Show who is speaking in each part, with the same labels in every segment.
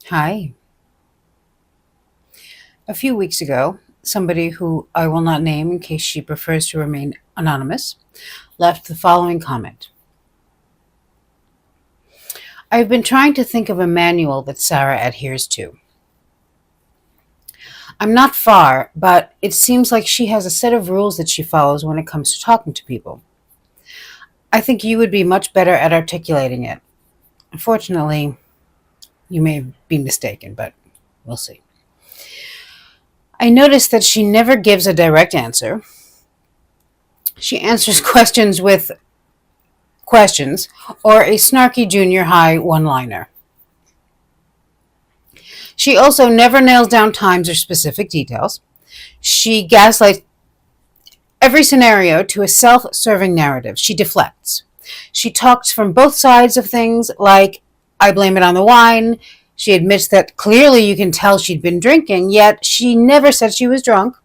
Speaker 1: Hi. A few weeks ago, somebody who I will not name in case she prefers to remain anonymous left the following comment. I've been trying to think of a manual that Sarah adheres to. I'm not far, but it seems like she has a set of rules that she follows when it comes to talking to people. I think you would be much better at articulating it. Unfortunately, you may be mistaken, but we'll see. I noticed that she never gives a direct answer. She answers questions with questions or a snarky junior high one liner. She also never nails down times or specific details. She gaslights every scenario to a self serving narrative. She deflects. She talks from both sides of things, like, I blame it on the wine. She admits that clearly you can tell she'd been drinking, yet she never said she was drunk.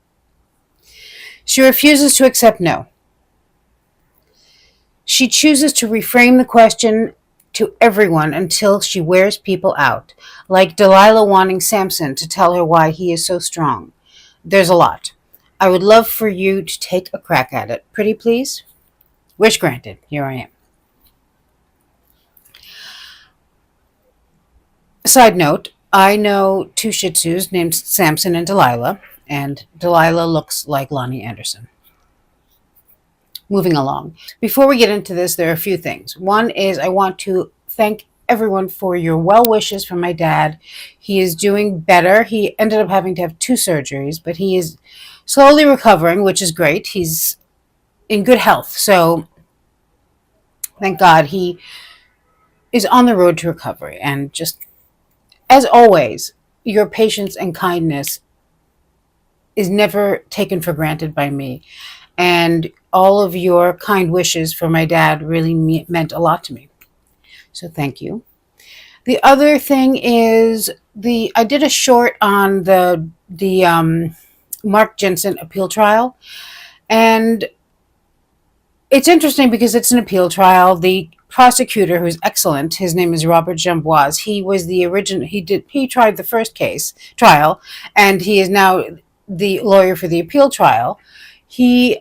Speaker 1: She refuses to accept no. She chooses to reframe the question to everyone until she wears people out, like Delilah wanting Samson to tell her why he is so strong. There's a lot. I would love for you to take a crack at it. Pretty please? Wish granted. Here I am. Side note, I know two Shih Tzus named Samson and Delilah looks like Lonnie Anderson. Moving along. Before we get into this, there are a few things. One is I want to thank everyone for your well wishes for my dad. He is doing better. He ended up having to have two surgeries, but he is slowly recovering, which is great. He's in good health. So thank God he is on the road to recovery. And just as always, your patience and kindness is never taken for granted by me. And all of your kind wishes for my dad really meant a lot to me. So thank you. The other thing is I did a short on the Mark Jensen appeal trial, and it's interesting because it's an appeal trial. The prosecutor, who's excellent, his name is Robert Jamboise. He was the original. He tried the first trial, and he is now the lawyer for the appeal trial. He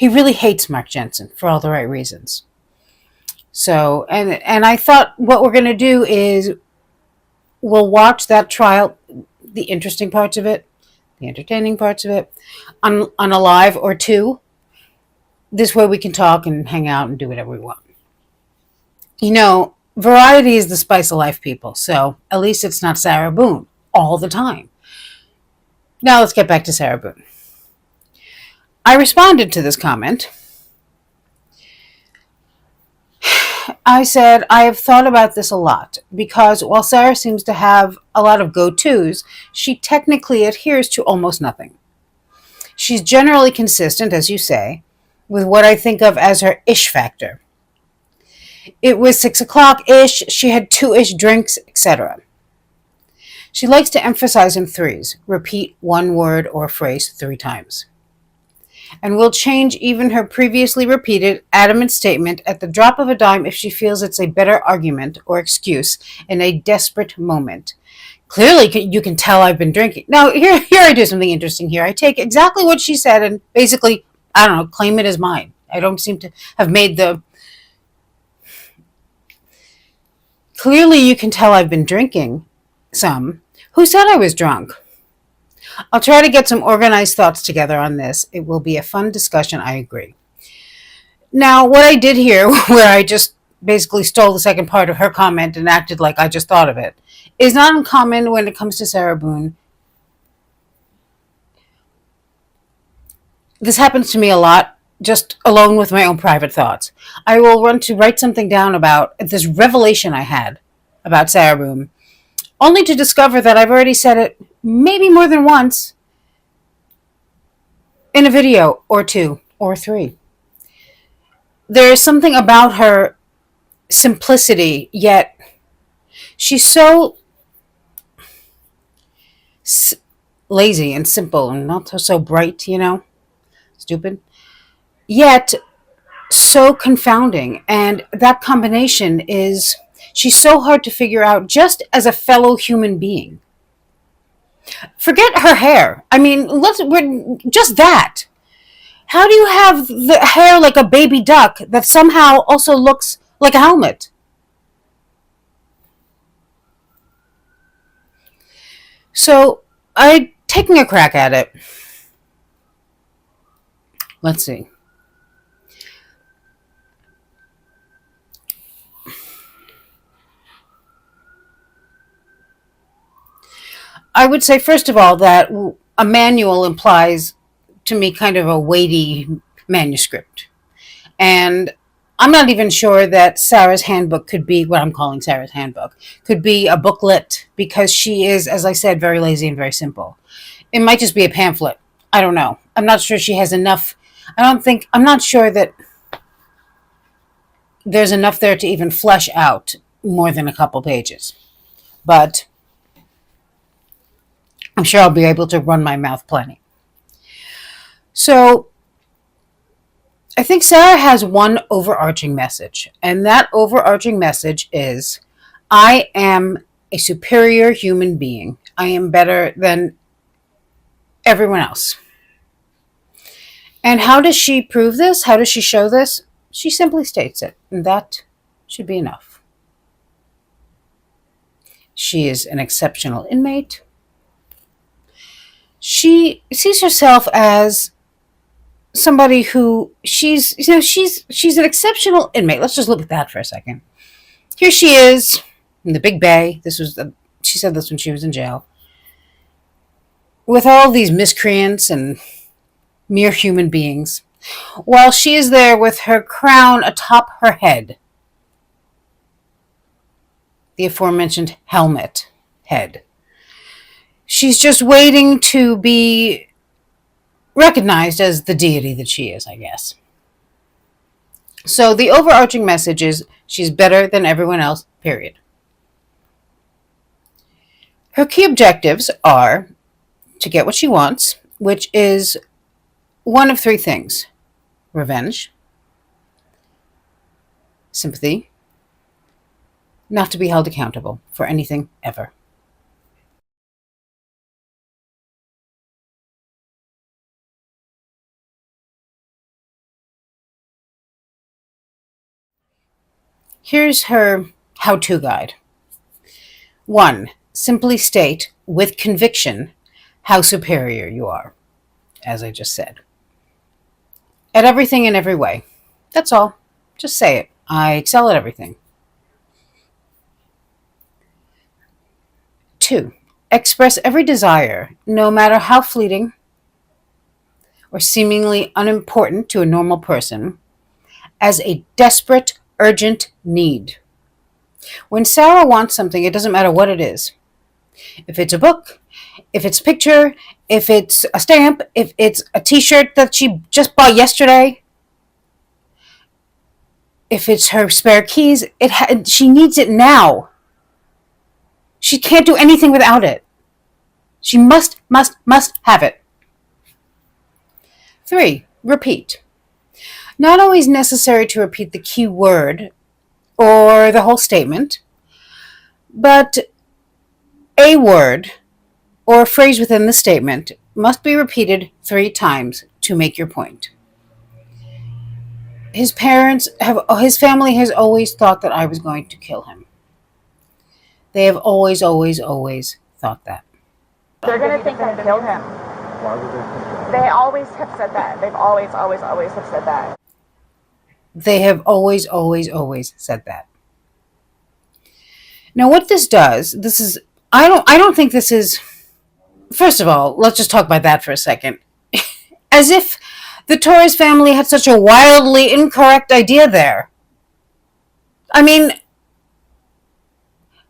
Speaker 1: really hates Mark Jensen for all the right reasons. So, and I thought what we're going to do is we'll watch that trial, the interesting parts of it, the entertaining parts of it, on a live or two. This way we can talk and hang out and do whatever we want. You know, variety is the spice of life, people. So at least it's not Sarah Boone all the time. Now let's get back to Sarah Boone. I responded to this comment. I said, I have thought about this a lot because while Sarah seems to have a lot of go-tos, she technically adheres to almost nothing. She's generally consistent, as you say, with what I think of as her ish factor. It was 6 o'clock ish, she had 2-ish drinks, etc. She likes to emphasize in threes, repeat one word or phrase 3 times, and will change even her previously repeated adamant statement at the drop of a dime if she feels it's a better argument or excuse in a desperate moment. Clearly, you can tell I've been drinking. Now, here I do something interesting here. I take exactly what she said and basically, I don't know, claim it as mine. I don't seem to have made the... Clearly, you can tell I've been drinking some. Who said I was drunk? I'll try to get some organized thoughts together on this. It will be a fun discussion, I agree. Now, what I did here, where I just basically stole the second part of her comment and acted like I just thought of it, is not uncommon when it comes to Sarah Boone. This happens to me a lot, just alone with my own private thoughts. I will run to write something down about this revelation I had about Sarah Boone, only to discover that I've already said it maybe more than once in a video or 2 or 3. There is something about her simplicity, yet she's so lazy and simple and not so bright, stupid, yet so confounding. And that combination is She's so hard to figure out just as a fellow human being. Forget her hair. I mean, we're just that. How do you have the hair like a baby duck that somehow also looks like a helmet? So I taking a crack at it. Let's see. I would say, first of all, that a manual implies to me kind of a weighty manuscript. And I'm not even sure that Sarah's handbook could be what I'm calling Sarah's handbook, could be a booklet, because she is, as I said, very lazy and very simple. It might just be a pamphlet. I don't know. I'm not sure she has enough. I'm not sure that there's enough there to even flesh out more than a couple pages. But I'm sure I'll be able to run my mouth plenty. So I think Sarah has one overarching message, and that overarching message is, I am a superior human being. I am better than everyone else. And how does she prove this? How does she show this? She simply states it, and that should be enough. She is an exceptional inmate. She sees herself as somebody who she's an exceptional inmate. Let's just look at that for a second. Here she is in the Big Bay. She said this when she was in jail, with all these miscreants and mere human beings, while she is there with her crown atop her head, the aforementioned helmet head. She's just waiting to be recognized as the deity that she is, I guess. So the overarching message is, she's better than everyone else, period. Her key objectives are to get what she wants, which is one of three things: revenge, sympathy, not to be held accountable for anything ever. Here's her how-to guide. 1. Simply state with conviction how superior you are, as I just said. At everything in every way. That's all. Just say it. I excel at everything. 2. Express every desire, no matter how fleeting or seemingly unimportant to a normal person, as a desperate, urgent need. When Sarah wants something, it doesn't matter what it is. If it's a book, if it's a picture, if it's a stamp, if it's a t-shirt that she just bought yesterday, if it's her spare keys, she needs it now. She can't do anything without it. She must have it. 3. Repeat. Not always necessary to repeat the key word or the whole statement, but a word or a phrase within the statement must be repeated 3 times to make your point. His family has always thought that I was going to kill him. They have always thought that.
Speaker 2: They're going to think I killed him.
Speaker 3: Why would they think that?
Speaker 2: They always have said that. They've always have said that.
Speaker 1: They have always said that. Now, what this does, I don't think this is, first of all, let's just talk about that for a second. As if the Torres family had such a wildly incorrect idea there. I mean,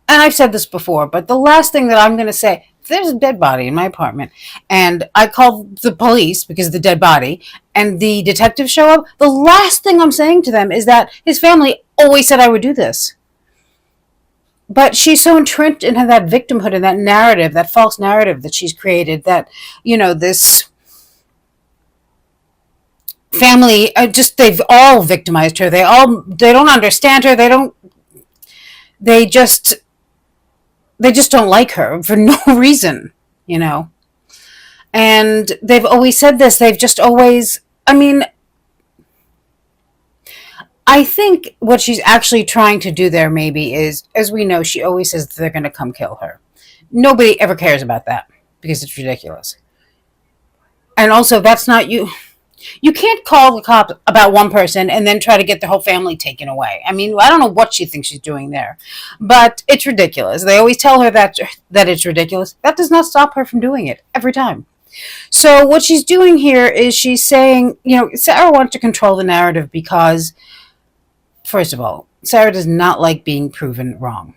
Speaker 1: and I've said this before, but the last thing that I'm going to say, if there's a dead body in my apartment and I call the police because of the dead body and the detectives show up, the last thing I'm saying to them is that his family always said I would do this. But she's so entrenched in that victimhood and that narrative, that false narrative that she's created, that, this family, they've all victimized her. They don't understand her. they just don't like her for no reason, you know. And they've always said this. They've just always, I mean, I think what she's actually trying to do there maybe is, as we know, she always says that they're going to come kill her. Nobody ever cares about that because it's ridiculous. And also, that's not you. You can't call the cops about one person and then try to get the whole family taken away. I mean, I don't know what she thinks she's doing there, but it's ridiculous. They always tell her that it's ridiculous. That does not stop her from doing it every time. So what she's doing here is she's saying, you know, Sarah wants to control the narrative because, first of all, Sarah does not like being proven wrong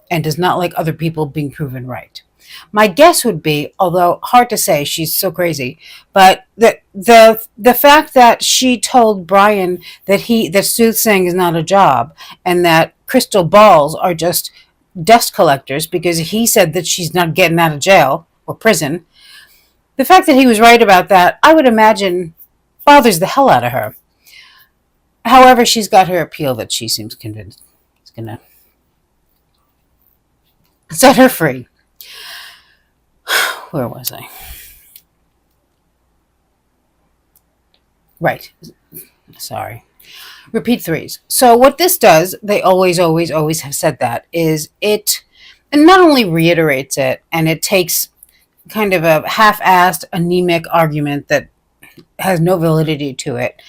Speaker 1: and does not like other people being proven right. My guess would be, although hard to say, she's so crazy, but the fact that she told Brian that soothsaying is not a job and that crystal balls are just dust collectors because he said that she's not getting out of jail or prison. The fact that he was right about that, I would imagine, bothers the hell out of her. However, she's got her appeal that she seems convinced is going to set her free. Where was I? Right. Sorry. Repeat threes. So what this does, they always have said that, is it, and not only reiterates it, and it takes kind of a half-assed, anemic argument that has no validity to it.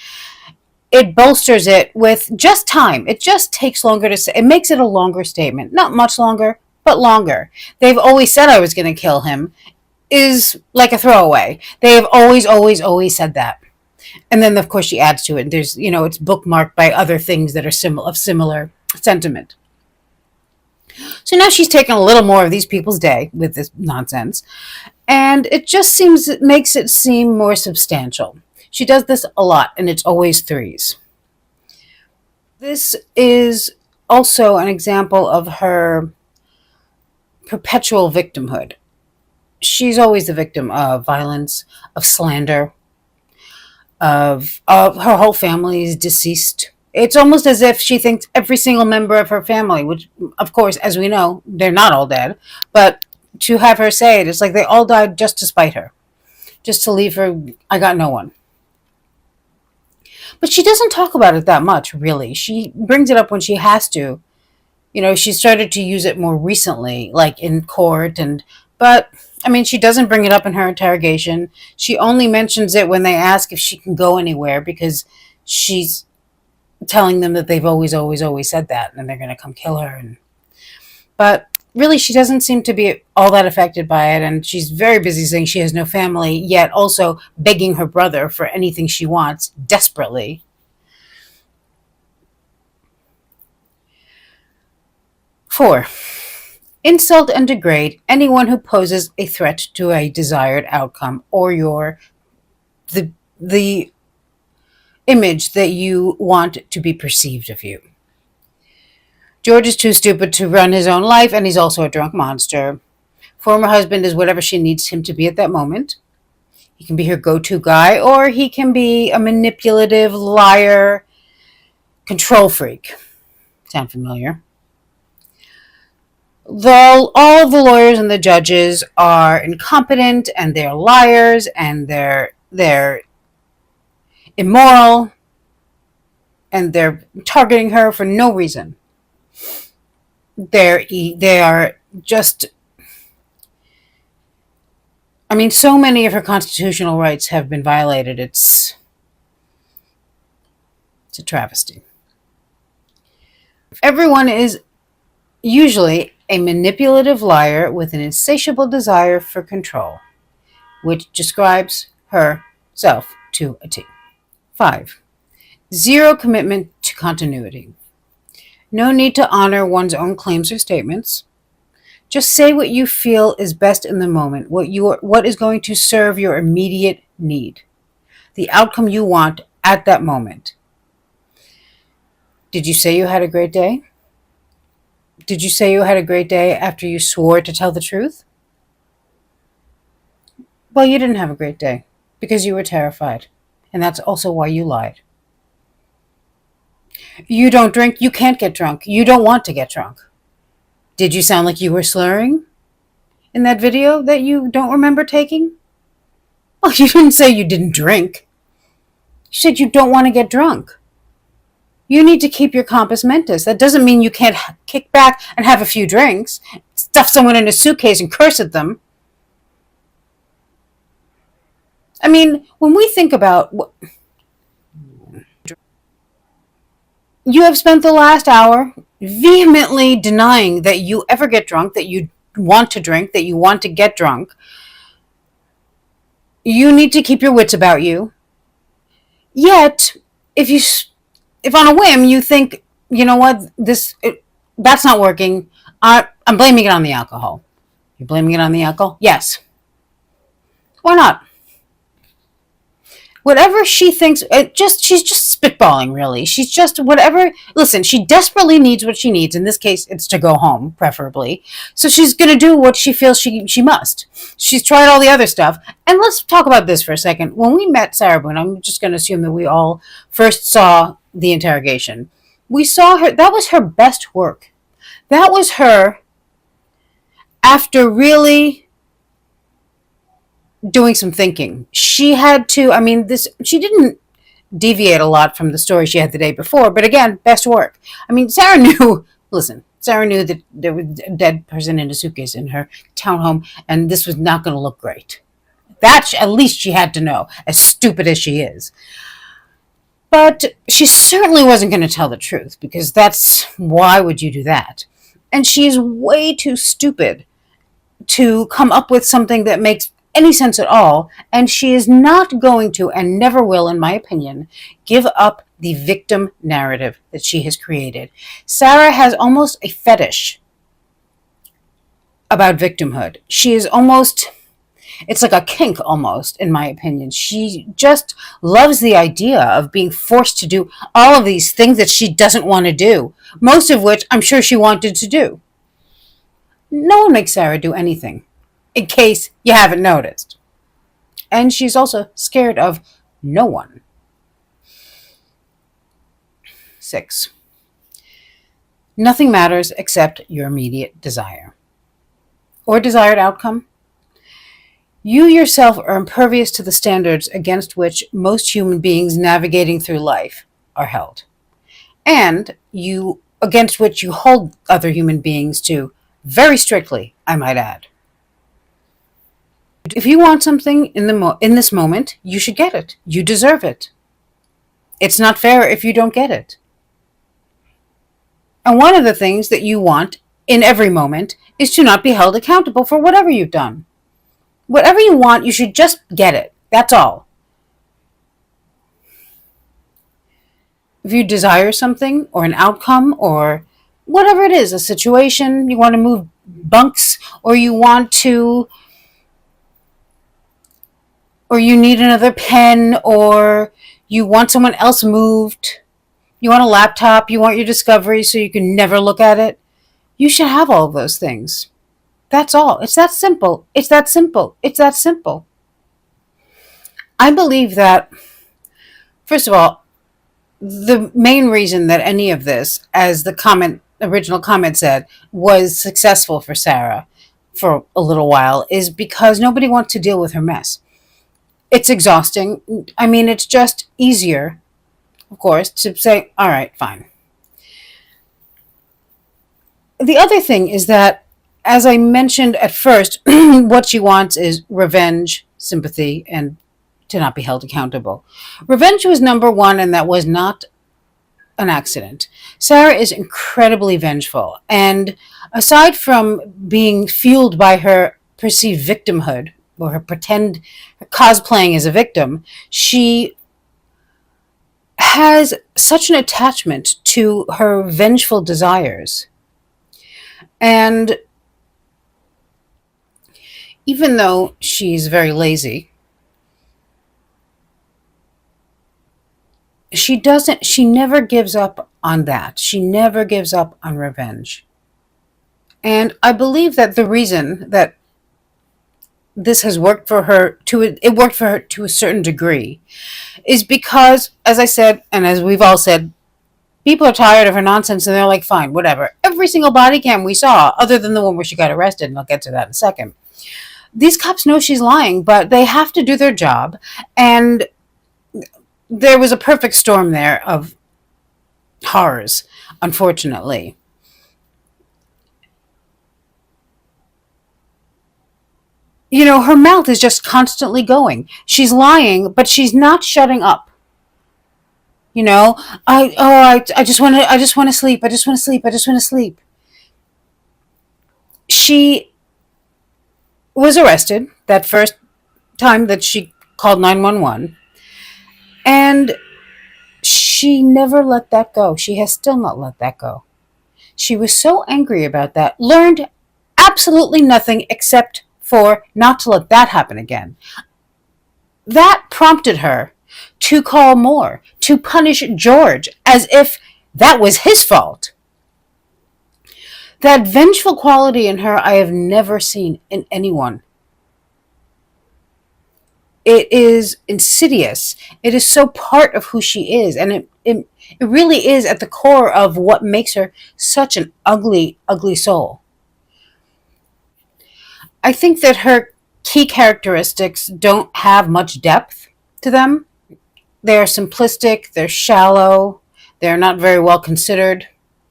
Speaker 1: It bolsters it with just time. It just takes longer to say. It makes it a longer statement. Not much longer, but longer. They've always said I was going to kill him is like a throwaway. They have always said that. And then, of course, she adds to it. There's, you know, it's bookmarked by other things that are of similar sentiment. So now she's taken a little more of these people's day with this nonsense. And it makes it seem more substantial. She does this a lot, and it's always threes. This is also an example of her perpetual victimhood. She's always the victim of violence, of slander, of her whole family is deceased. It's almost as if she thinks every single member of her family, which, of course, as we know, they're not all dead, but to have her say it, it's like they all died just to spite her, just to leave her, I got no one. But she doesn't talk about it that much, really. She brings it up when she has to. You know, she started to use it more recently, like in court, but I mean, she doesn't bring it up in her interrogation. She only mentions it when they ask if she can go anywhere because she's telling them that they've always said that and they're going to come kill her. But really, she doesn't seem to be all that affected by it, and she's very busy saying she has no family, yet also begging her brother for anything she wants desperately. 4. Insult and degrade anyone who poses a threat to a desired outcome or the image that you want to be perceived of you. George is too stupid to run his own life, and he's also a drunk monster. Former husband is whatever she needs him to be at that moment. He can be her go-to guy, or he can be a manipulative, liar, control freak. Sound familiar? Though all of the lawyers and the judges are incompetent and they're liars and they're immoral and they're targeting her for no reason. They are just, I mean, so many of her constitutional rights have been violated. It's a travesty. Everyone is usually a manipulative liar with an insatiable desire for control, which describes herself to a T. 5. Zero commitment to continuity. No need to honor one's own claims or statements. Just say what you feel is best in the moment, what is going to serve your immediate need, the outcome you want at that moment. Did you say you had a great day? Did you say you had a great day after you swore to tell the truth? Well, you didn't have a great day because you were terrified, and that's also why you lied. You don't drink, you can't get drunk. You don't want to get drunk. Did you sound like you were slurring in that video that you don't remember taking? Well, you didn't say you didn't drink. You said you don't want to get drunk. You need to keep your compos mentis. That doesn't mean you can't kick back and have a few drinks, stuff someone in a suitcase and curse at them. I mean, when we think about what you have spent the last hour vehemently denying that you ever get drunk, that you want to drink, that you want to get drunk. You need to keep your wits about you. Yet, if on a whim you think, you know what, that's not working, I'm blaming it on the alcohol. You're blaming it on the alcohol? Yes. Why not? Whatever she thinks, she's just spitballing, really. She's just whatever. Listen, she desperately needs what she needs. In this case, it's to go home, preferably. So she's going to do what she feels she must. She's tried all the other stuff. And let's talk about this for a second. When we met Sarah Boone, I'm just going to assume that we all first saw the interrogation. We saw her, that was her best work. That was her, after really doing some thinking. She had to, she didn't deviate a lot from the story she had the day before, but again, best work. Sarah knew that there was a dead person in a suitcase in her townhome, and this was not going to look great. That, at least she had to know, as stupid as she is. But she certainly wasn't going to tell the truth, because why would you do that? And she's way too stupid to come up with something that makes any sense at all, and she is not going to, and never will, in my opinion, give up the victim narrative that she has created. Sarah has almost a fetish about victimhood. She is it's like a kink almost, in my opinion. She just loves the idea of being forced to do all of these things that she doesn't want to do, most of which I'm sure she wanted to do. No one makes Sarah do anything, in case you haven't noticed. And she's also scared of no one. 6. Nothing matters except your immediate desire or desired outcome. You yourself are impervious to the standards against which most human beings navigating through life are held, and against which you hold other human beings to very strictly, I might add. If you want something in this moment, you should get it. You deserve it. It's not fair if you don't get it. And one of the things that you want in every moment is to not be held accountable for whatever you've done. Whatever you want, you should just get it. That's all. If you desire something or an outcome or whatever it is, a situation, you want to move bunks, or you need another pen, or you want someone else moved, you want a laptop, you want your Discovery so you can never look at it, you should have all of those things. That's all. It's that simple. It's that simple. It's that simple. I believe that, first of all, the main reason that any of this, as the original comment said, was successful for Sarah for a little while is because nobody wants to deal with her mess. It's exhausting. It's just easier, of course, to say, all right, fine. The other thing is that, as I mentioned at first, what she wants is revenge, sympathy, and to not be held accountable. Revenge was number one, and that was not an accident. Sarah is incredibly vengeful, and aside from being fueled by her perceived victimhood, or her cosplaying as a victim, she has such an attachment to her vengeful desires. And even though she's very lazy, she never gives up on that. She never gives up on revenge. And I believe that the reason that this has worked for her it worked for her to a certain degree is because, as I said, and as we've all said People are tired of her nonsense and they're like, fine, whatever. Every single body cam we saw, other than the one where she got arrested, and I'll get to that in a second, these cops know she's lying, but they have to do their job. And there was a perfect storm there of horrors, unfortunately. You know, her mouth is just constantly going. She's lying, but she's not shutting up. You know, I just want to sleep. I just want to sleep. I just want to sleep. She was arrested that first time that she called 911, and she never let that go. She has still not let that go. She was so angry about that, learned absolutely nothing except for not to let that happen again. That prompted her to call more, to punish George as if that was his fault. That vengeful quality in her I have never seen in anyone. It is insidious. It is so part of who she is, and it really is at the core of what makes her such an ugly, ugly soul. I think that her key characteristics don't have much depth to them. They're simplistic, they're shallow, they're not very well considered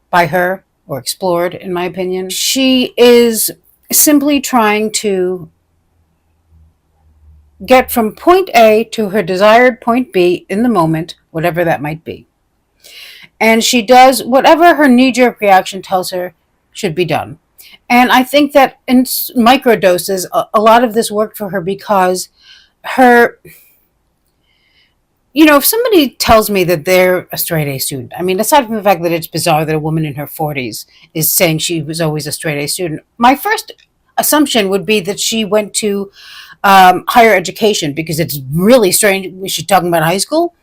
Speaker 1: by her or explored, in my opinion. She is simply trying to get from point A to her desired point B in the moment, whatever that might be. And she does whatever her knee jerk reaction tells her should be done. And I think that in microdoses, a lot of this worked for her because her, you know, if somebody tells me that they're a straight A student, I mean, aside from the fact that it's bizarre that a woman in her 40s is saying she was always a straight A student, my first assumption would be that she went to higher education, because it's really strange. She's talking about high school.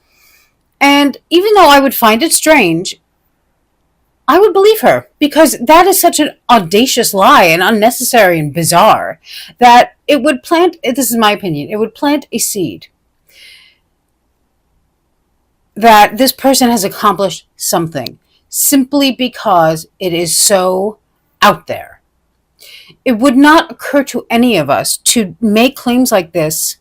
Speaker 1: And even though I would find it strange, I would believe her, because that is such an audacious lie and unnecessary and bizarre that it would plant, this is my opinion, it would plant a seed that this person has accomplished something simply because it is so out there. It would not occur to any of us to make claims like this.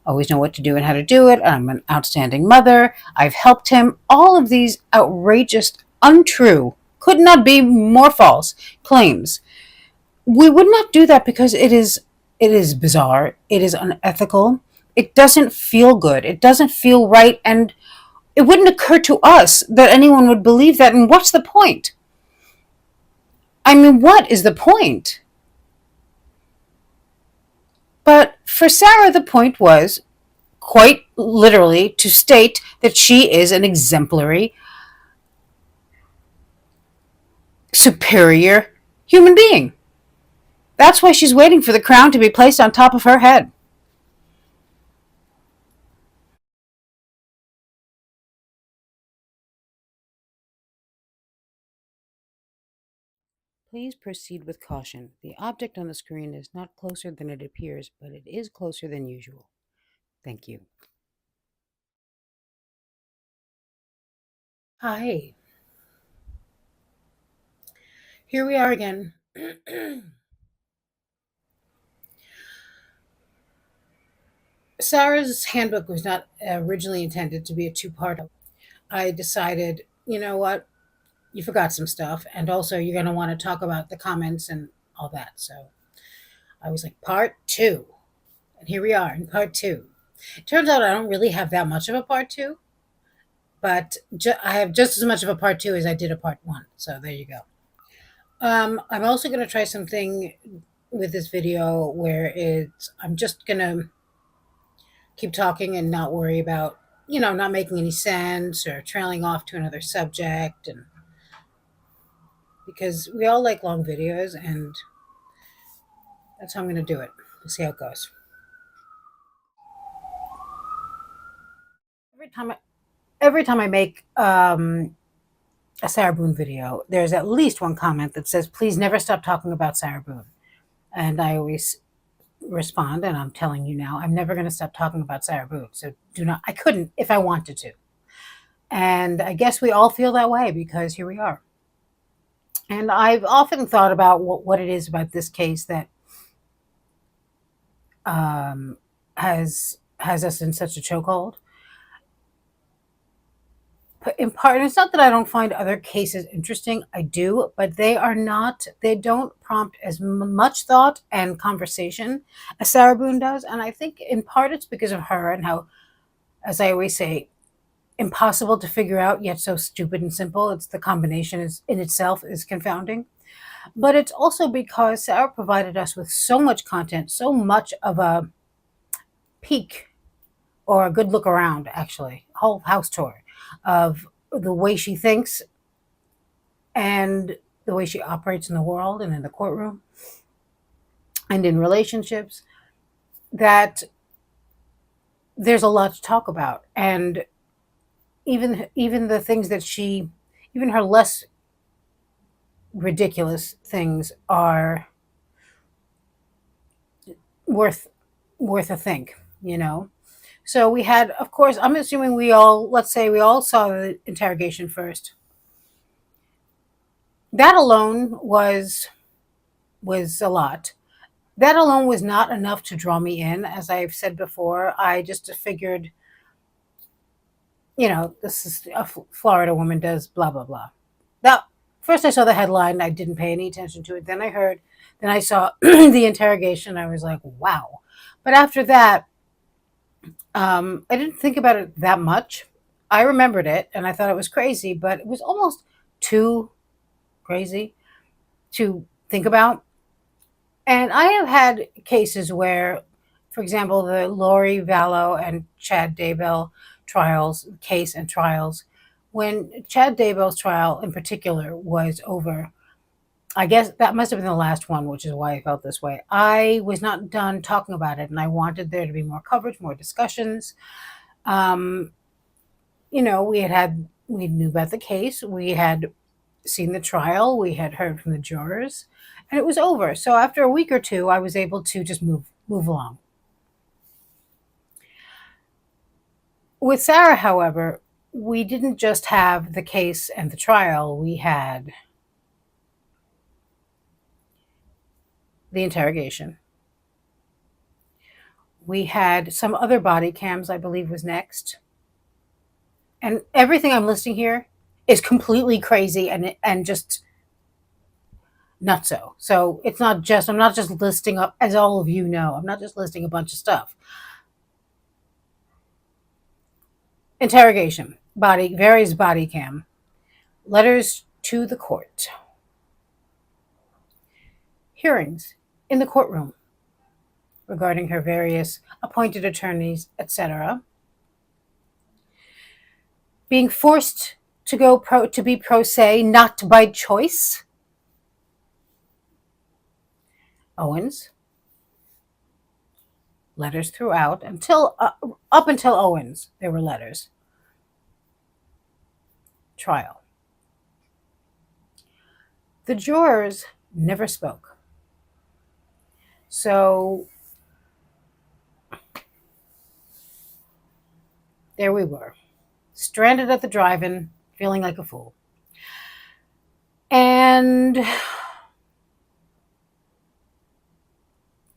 Speaker 1: Always know what to do and how to do it. I'm an outstanding mother. I've helped him. All of these outrageous, untrue, could not be more false claims. We would not do that because it is bizarre. It is unethical. It doesn't feel good. It doesn't feel right. And it wouldn't occur to us that anyone would believe that. And what's the point? I mean, what is the point? But for Sarah, the point was quite literally to state that she is an exemplary, superior human being. That's why she's waiting for the crown to be placed on top of her head. Please proceed with caution. The object on the screen is not closer than it appears, but it is closer than usual. Thank you. Hi. Here we are again. Sarah's handbook was not originally intended to be a two-part. I decided, you know what? You forgot some stuff, and also you're going to want to talk about the comments and all that. So I was like, part two. And here we are in part two. It turns out I don't really have that much of a part two, but I have just as much of a part two as I did a part one. So there you go. I'm also going to try something with this video where I'm just going to keep talking and not worry about, not making any sense or trailing off to another subject. And because we all like long videos, and that's how I'm going to do it. We'll see how it goes. Every time I make a Sarah Boone video, there's at least one comment that says, "Please never stop talking about Sarah Boone." And I always respond, and I'm telling you now, I'm never going to stop talking about Sarah Boone. So do not. I couldn't if I wanted to. And I guess we all feel that way because here we are. And I've often thought about what it is about this case that um, has us in such a chokehold. But in part, and it's not that I don't find other cases interesting. I do, but they are not. They don't prompt as much thought and conversation as Sarah Boone does. And I think in part it's because of her and how, as I always say, impossible to figure out yet so stupid and simple. It's the combination is in itself is confounding. But it's also because Sarah provided us with so much content, so much of a peek or a good look around, actually, a whole house tour of the way she thinks and the way she operates in the world and in the courtroom and in relationships, that there's a lot to talk about. And even the things that she, even her less ridiculous things are worth a think, you know. So we had, of course, I'm assuming let's say we all saw the interrogation first. That alone was a lot. That alone was not enough to draw me in. As I've said before, I just figured, this is a Florida woman does blah blah blah. That first I saw the headline, I didn't pay any attention to it. Then I saw the interrogation. I was like, wow. But after that, I didn't think about it that much. I remembered it and I thought it was crazy, but it was almost too crazy to think about. And I have had cases where, for example, the Lori Vallow and Chad Daybell case and trials, when Chad Daybell's trial in particular was over, I guess that must have been the last one, which is why I felt this way. I was not done talking about it, and I wanted there to be more coverage, more discussions. Um, we knew about the case, we had seen the trial, we had heard from the jurors, and it was over. So after a week or two, I was able to just move along. With Sarah, however, we didn't just have the case and the trial, we had the interrogation. We had some other body cams, I believe was next. And everything I'm listing here is completely crazy and just nutso. So I'm not just listing up, as all of you know, I'm not just listing a bunch of stuff. Interrogation, various body cam, letters to the court, hearings in the courtroom regarding her various appointed attorneys, etc. Being forced to be pro se, not by choice. Owens. Letters throughout up until Owens, there were letters. Trial. The jurors never spoke. So there we were, stranded at the drive-in, feeling like a fool. And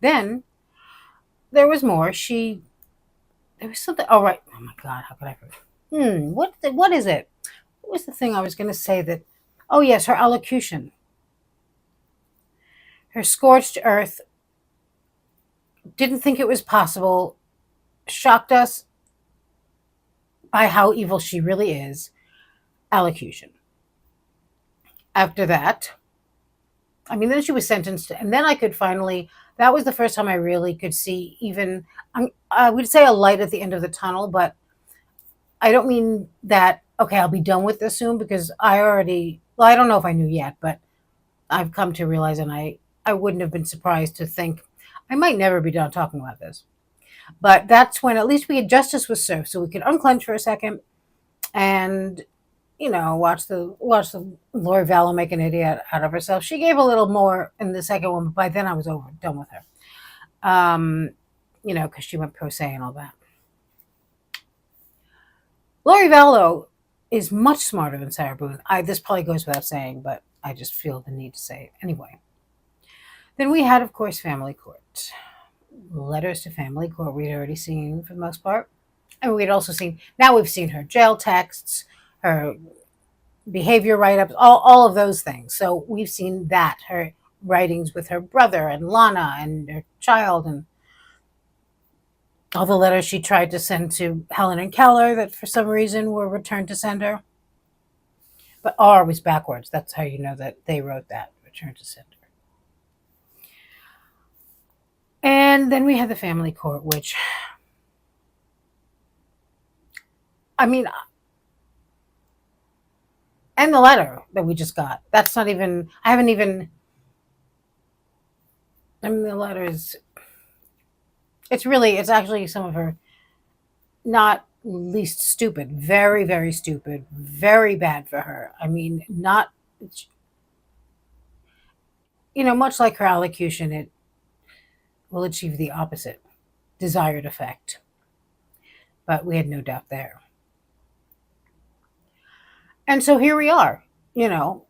Speaker 1: then there was more. There was something. Oh, right. Oh, my God. How could I forget? What is it? What was the thing I was going to say that? Oh, yes, her allocution. Her scorched earth. Didn't think it was possible. Shocked us by how evil she really is. Allocution. After that, then she was sentenced, and then that was the first time I really could see even, I would say a light at the end of the tunnel, but I don't mean that, okay, I'll be done with this soon, because I don't know if I knew yet, but I've come to realize, and I wouldn't have been surprised to think I might never be done talking about this. But that's when at least justice was served, so we could unclench for a second and watch the Lori Vallow make an idiot out of herself. She gave a little more in the second one, but by then I was done with her. Because she went pro se and all that. Lori Vallow is much smarter than Sarah Boone. This probably goes without saying, but I just feel the need to say it anyway. Then we had, of course, family court. Letters to family court we'd already seen for the most part. And we'd also seen, now we've seen her jail texts, her behavior write-ups, all of those things. So we've seen that, her writings with her brother and Lana and her child, and all the letters she tried to send to Helen and Keller that for some reason were returned to sender. But R was backwards. That's how you know that they wrote that, return to sender. And then we had the family court, which, I mean, and the letter that we just got. That's not even, I haven't even, I mean, the letter is, it's actually some of her not least stupid, very, very stupid, very bad for her. I mean, not, much like her allocution, it will achieve the opposite desired effect. But we had no doubt there. And so here we are, and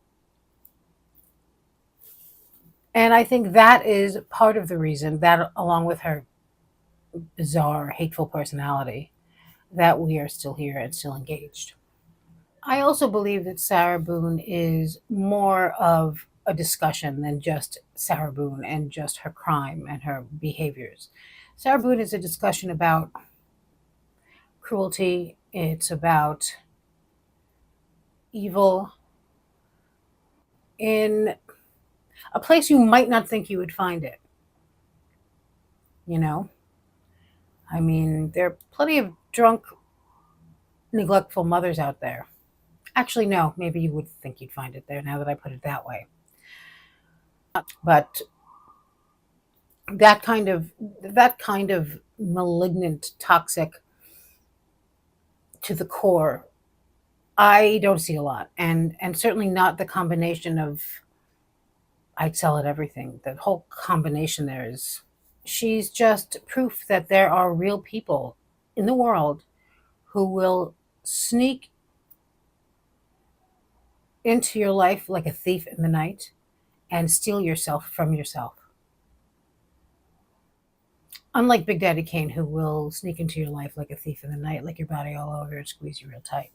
Speaker 1: I think that is part of the reason that, along with her bizarre, hateful personality, that we are still here and still engaged. I also believe that Sarah Boone is more of a discussion than just Sarah Boone and just her crime and her behaviors. Sarah Boone is a discussion about cruelty. It's about evil in a place you might not think you would find it. I mean, there are plenty of drunk, neglectful mothers out there. Actually, no, maybe you would think you'd find it there now that I put it that way. But that kind of malignant, toxic to the core, I don't see a lot. And certainly not the combination of I'd sell at everything. The whole combination there is, she's just proof that there are real people in the world who will sneak into your life like a thief in the night and steal yourself from yourself. Unlike Big Daddy Kane, who will sneak into your life like a thief in the night, lick your body all over and squeeze you real tight.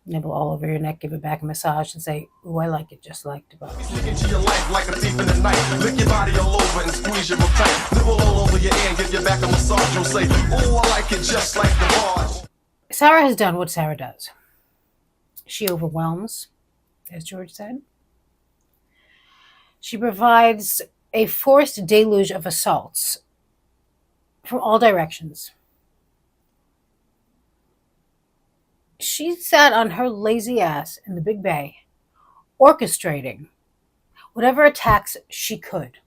Speaker 1: Nibble all over your neck, give it back a massage, and say, "Ooh, I like it just like the body."
Speaker 4: Sneak into your life like a thief in the night. Lick your body all over and squeeze you real tight. Nibble all over your ear and give your back a massage. You'll say, "Ooh, I like it just like the bars."
Speaker 1: Sarah has done what Sarah does. She overwhelms, as George said. She provides a forced deluge of assaults from all directions. She sat on her lazy ass in the Big Bay, orchestrating whatever attacks she could.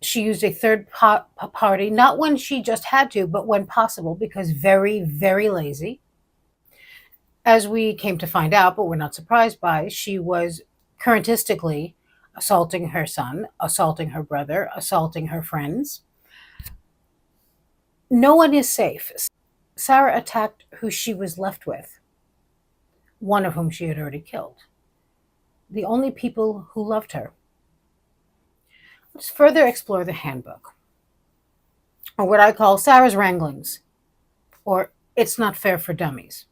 Speaker 1: She used a third party, not when she just had to, but when possible, because very, very lazy. As we came to find out, but we're not surprised by, she was currentistically assaulting her son, assaulting her brother, assaulting her friends. No one is safe. Sarah attacked who she was left with, one of whom she had already killed. The only people who loved her. Let's further explore the handbook, or what I call Sarah's Wranglings, or It's Not Fair for Dummies.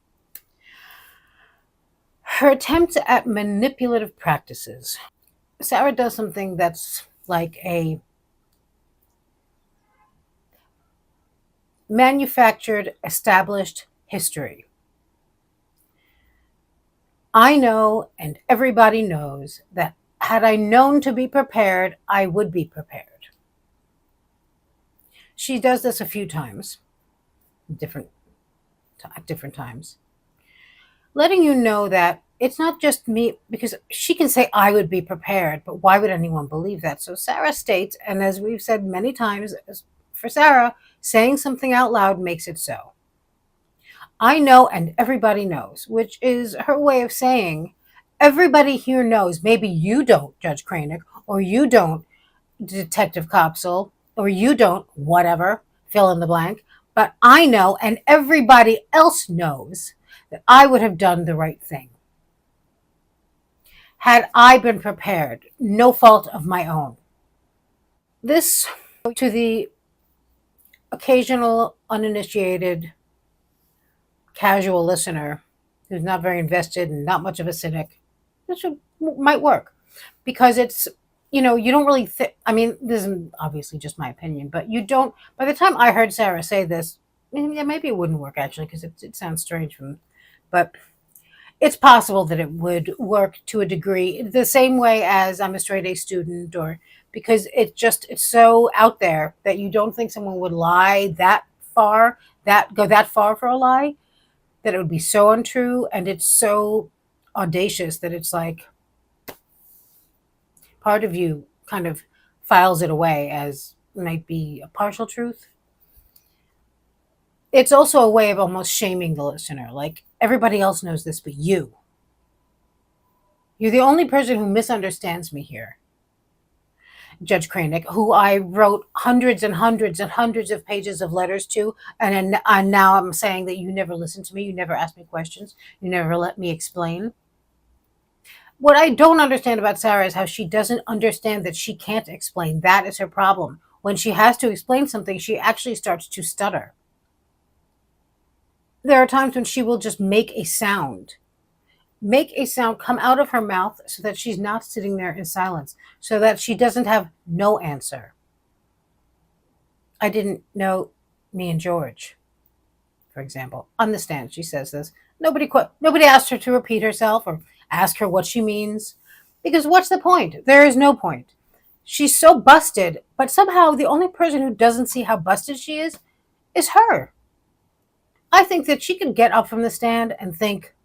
Speaker 1: Her attempts at manipulative practices. Sarah does something that's like a manufactured, established history. I know, and everybody knows, that had I known to be prepared, I would be prepared. She does this a few times, at different times, letting you know that it's not just me, because she can say I would be prepared, but why would anyone believe that? So Sarah states, and as we've said many times, for Sarah, saying something out loud makes it so. I know, and everybody knows, which is her way of saying, everybody here knows. Maybe you don't, Judge Cranick, or you don't, Detective Copsel, or you don't, whatever, fill in the blank, But I know, and everybody else knows, that I would have done the right thing had I been prepared, no fault of my own. This, to the occasional uninitiated casual listener who's not very invested and not much of a cynic, might work because it's, you don't really I mean, this is obviously just my opinion, but you don't, by the time I heard Sarah say this, yeah, maybe it wouldn't work actually because it sounds strange from, but it's possible that it would work to a degree the same way as I'm a straight A student, or because it's so out there that you don't think someone would lie that far, that go that far for a lie, that it would be so untrue, and it's so audacious that it's like part of you kind of files it away as might be a partial truth. It's also a way of almost shaming the listener. Like, everybody else knows this, but you're the only person who misunderstands me here, Judge Kranick, who I wrote hundreds and hundreds and hundreds of pages of letters to, and now I'm saying that you never listened to me, you never asked me questions, you never let me explain. What I don't understand about Sarah is how she doesn't understand that she can't explain. That is her problem. When she has to explain something, she actually starts to stutter. There are times when she will just make a sound come out of her mouth so that she's not sitting there in silence, so that she doesn't have no answer. I didn't know me and George, for example. On the stand, she says this. Nobody asked her to repeat herself or ask her what she means, because what's the point? There is no point. She's so busted, but somehow the only person who doesn't see how busted she is her. I think that she can get up from the stand and think,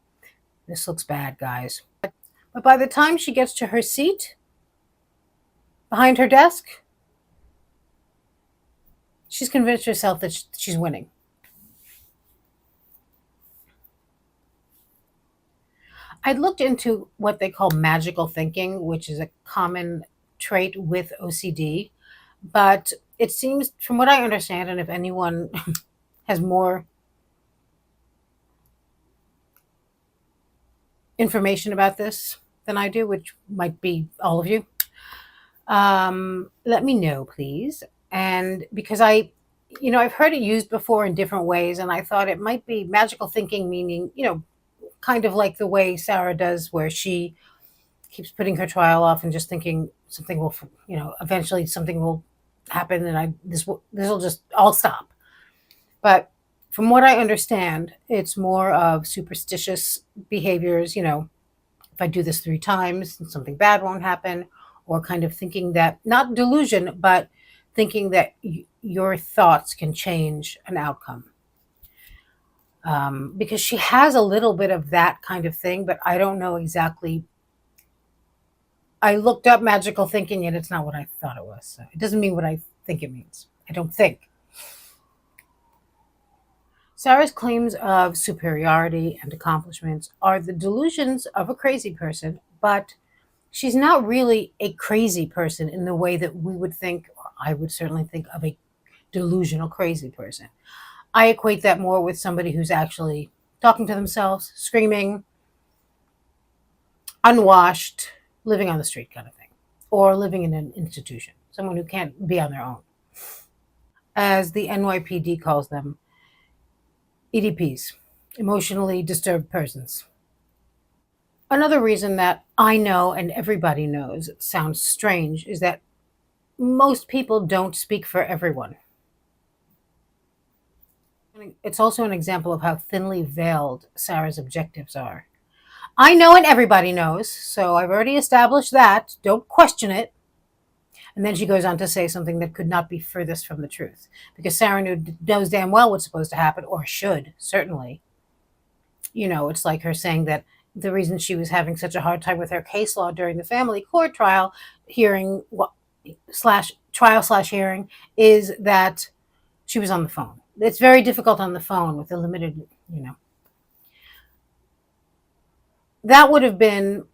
Speaker 1: this looks bad, guys. But by the time she gets to her seat behind her desk, she's convinced herself that she's winning. I looked into what they call magical thinking, which is a common trait with OCD. But it seems, from what I understand, and if anyone has more information about this than I do, which might be all of you, let me know, please. And because I've heard it used before in different ways, and I thought it might be magical thinking, meaning, kind of like the way Sarah does, where she keeps putting her trial off and just thinking something will, eventually something will happen, and this will just all stop. But from what I understand, it's more of superstitious behaviors. If I do this 3 times, something bad won't happen, or kind of thinking that, not delusion, but thinking that your thoughts can change an outcome. Because she has a little bit of that kind of thing, but I don't know exactly. I looked up magical thinking and it's not what I thought it was. So it doesn't mean what I think it means. I don't think. Sarah's claims of superiority and accomplishments are the delusions of a crazy person, but she's not really a crazy person in the way that we would think, or I would certainly think of a delusional crazy person. I equate that more with somebody who's actually talking to themselves, screaming, unwashed, living on the street kind of thing, or living in an institution, someone who can't be on their own. As the NYPD calls them, EDPs, emotionally disturbed persons. Another reason that I know and everybody knows sounds strange is that most people don't speak for everyone. It's also an example of how thinly veiled Sarah's objectives are. I know and everybody knows, so I've already established that. Don't question it. And then she goes on to say something that could not be furthest from the truth, because Sarah knows damn well what's supposed to happen, or should, certainly. It's like her saying that the reason she was having such a hard time with her case law during the family court trial hearing /hearing is that she was on the phone. It's very difficult on the phone with a limited, That would have been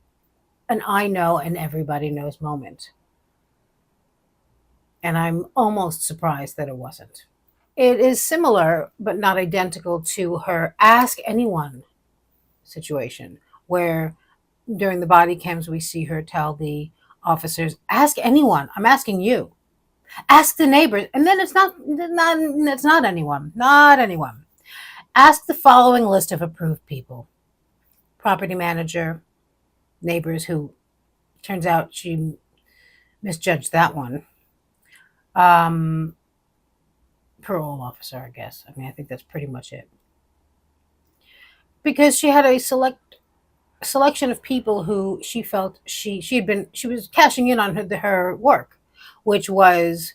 Speaker 1: an I know and everybody knows moment. And I'm almost surprised that it wasn't. It is similar, but not identical to her ask anyone situation, where during the body cams we see her tell the officers, ask anyone. I'm asking you. Ask the neighbors. And then it's not anyone. Not anyone. Ask the following list of approved people. Property manager, neighbors, who turns out she misjudged that one. Parole officer, I guess. I mean, I think that's pretty much it. Because she had a selection of people who she felt she was cashing in on her work, which was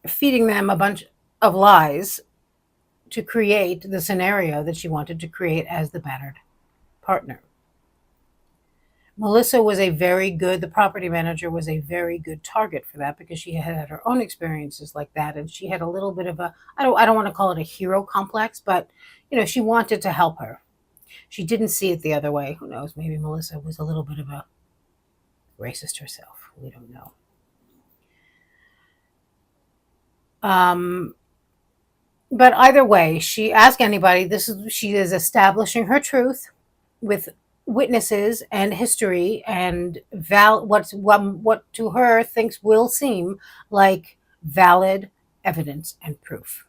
Speaker 1: feeding them a bunch of lies to create the scenario that she wanted to create as the battered partner. Melissa was the property manager was a very good target for that, because she had her own experiences like that. And she had a little bit of I don't want to call it a hero complex, but, she wanted to help her. She didn't see it the other way. Who knows? Maybe Melissa was a little bit of a racist herself. We don't know. But either way, she asked anybody. She is establishing her truth with witnesses and history and what to her thinks will seem like valid evidence and proof.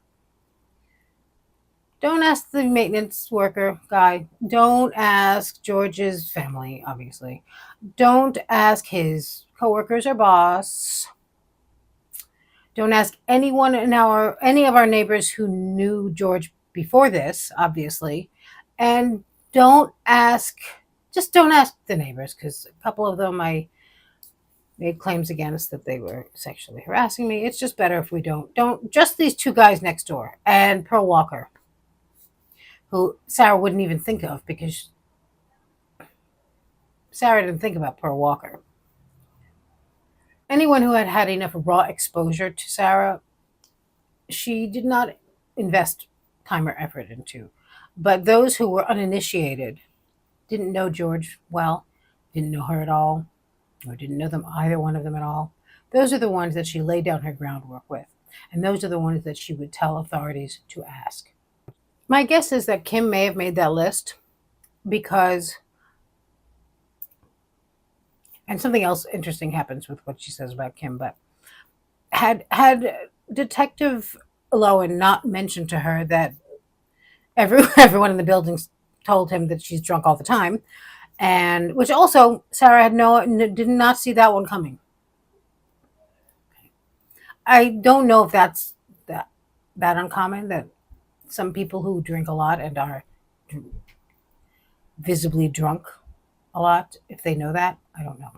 Speaker 1: Don't ask the maintenance worker guy. Don't ask George's family, obviously. Don't ask his coworkers or boss. Don't ask any of our neighbors who knew George before this, obviously. And don't ask the neighbors, because a couple of them I made claims against that they were sexually harassing me. It's just better if we don't just these two guys next door and Pearl Walker, who Sarah wouldn't even think of, because Sarah didn't think about Pearl Walker. Anyone who had enough raw exposure to Sarah, she did not invest time or effort into. But those who were uninitiated, didn't know George well, didn't know her at all, or didn't know either one of them at all, those are the ones that she laid down her groundwork with. And those are the ones that she would tell authorities to ask. My guess is that Kim may have made that list because, and something else interesting happens with what she says about Kim, but had Detective Lowen not mentioned to her that everyone in the building told him that she's drunk all the time, and which also Sarah did not see that one coming. I don't know if that's that uncommon, that some people who drink a lot and are visibly drunk a lot, if they know that, I don't know.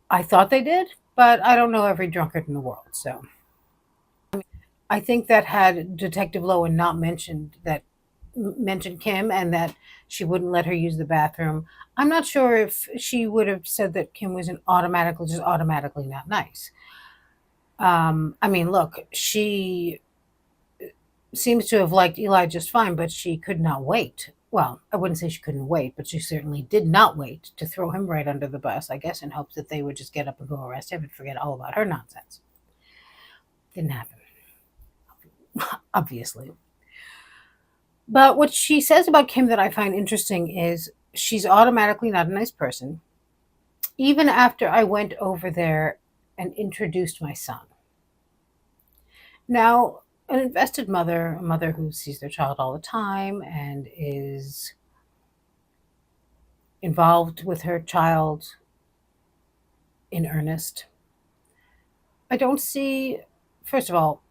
Speaker 1: I thought they did, but I don't know every drunkard in the world. So I think that had Detective Lowen not mentioned Kim, and that she wouldn't let her use the bathroom, I'm not sure if she would have said that Kim was automatically not nice. I mean, look, she seems to have liked Eli just fine, but she could not wait. Well, I wouldn't say she couldn't wait, but she certainly did not wait to throw him right under the bus, I guess, in hopes that they would just get up and go arrest him and forget all about her nonsense. Didn't happen, obviously. But what she says about Kim that I find interesting is she's automatically not a nice person, even after I went over there and introduced my son. Now, an invested mother, a mother who sees their child all the time and is involved with her child in earnest. I don't see, first of all,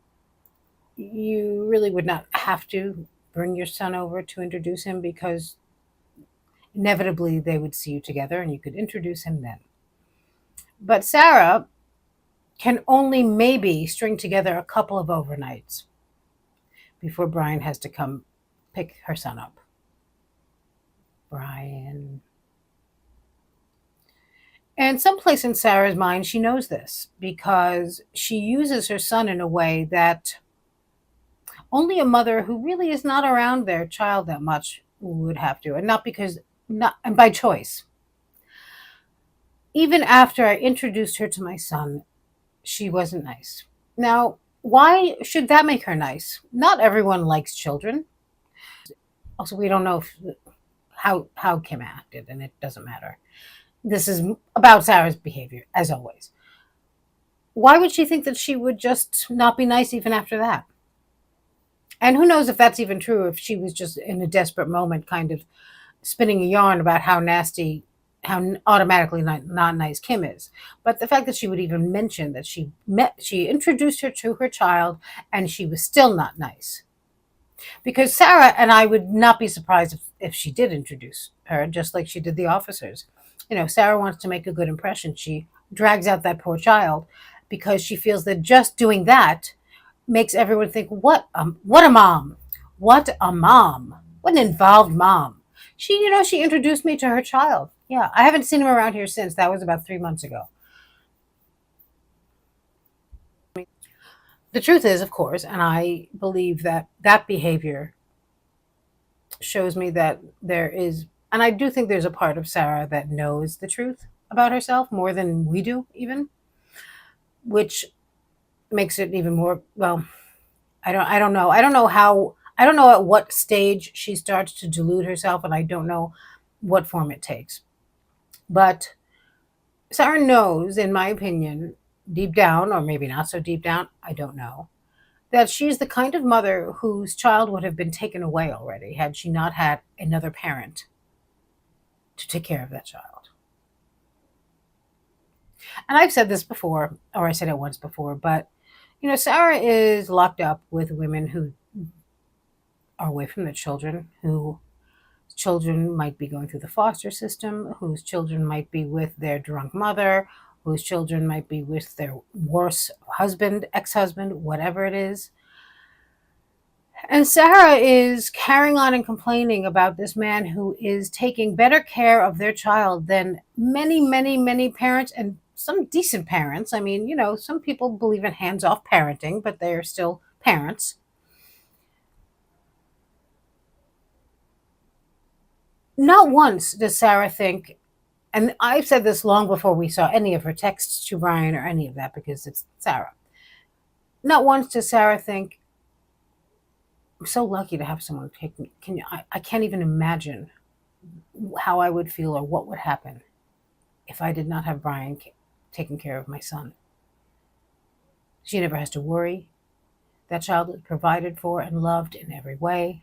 Speaker 1: you really would not have to bring your son over to introduce him, because inevitably they would see you together and you could introduce him then. But Sarah can only maybe string together a couple of overnights before Brian has to come pick her son up. Brian. And someplace in Sarah's mind, she knows this, because she uses her son in a way that only a mother who really is not around their child that much would have to, and and by choice. Even after I introduced her to my son, she wasn't nice. Now, why should that make her nice? Not everyone likes children. Also, we don't know how Kim acted, and it doesn't matter. This is about Sarah's behavior, as always. Why would she think that she would just not be nice even after that? And who knows if that's even true, if she was just in a desperate moment kind of spinning a yarn about how nasty, how automatically not nice Kim is. But the fact that she would even mention that she introduced her to her child and she was still not nice. Because Sarah, and I would not be surprised if she did introduce her, just like she did the officers. Sarah wants to make a good impression. She drags out that poor child because she feels that just doing that makes everyone think, what a mom, what a mom, what an involved mom. She introduced me to her child. Yeah, I haven't seen him around here since. That was about 3 months ago. The truth is, of course, and I believe that that behavior shows me that there is, and I do think there's a part of Sarah that knows the truth about herself more than we do, even, which makes it even more, well, I don't know. I don't know at what stage she starts to delude herself, and I don't know what form it takes. But Sarah knows, in my opinion, deep down, or maybe not so deep down, I don't know, that she's the kind of mother whose child would have been taken away already had she not had another parent to take care of that child. And I've said this before, or I said it once before, but Sarah is locked up with women who are away from their children, whose children might be going through the foster system, whose children might be with their drunk mother, whose children might be with their worse husband, ex-husband, whatever it is. And Sarah is carrying on and complaining about this man who is taking better care of their child than many, many, many parents, and some decent parents. I mean, some people believe in hands-off parenting, but they are still parents. Not once does Sarah think, and I've said this long before we saw any of her texts to Brian or any of that, because it's Sarah. Not once does Sarah think, I'm so lucky to have someone take me. I can't even imagine how I would feel or what would happen if I did not have Brian taking care of my son. She never has to worry. That child is provided for and loved in every way.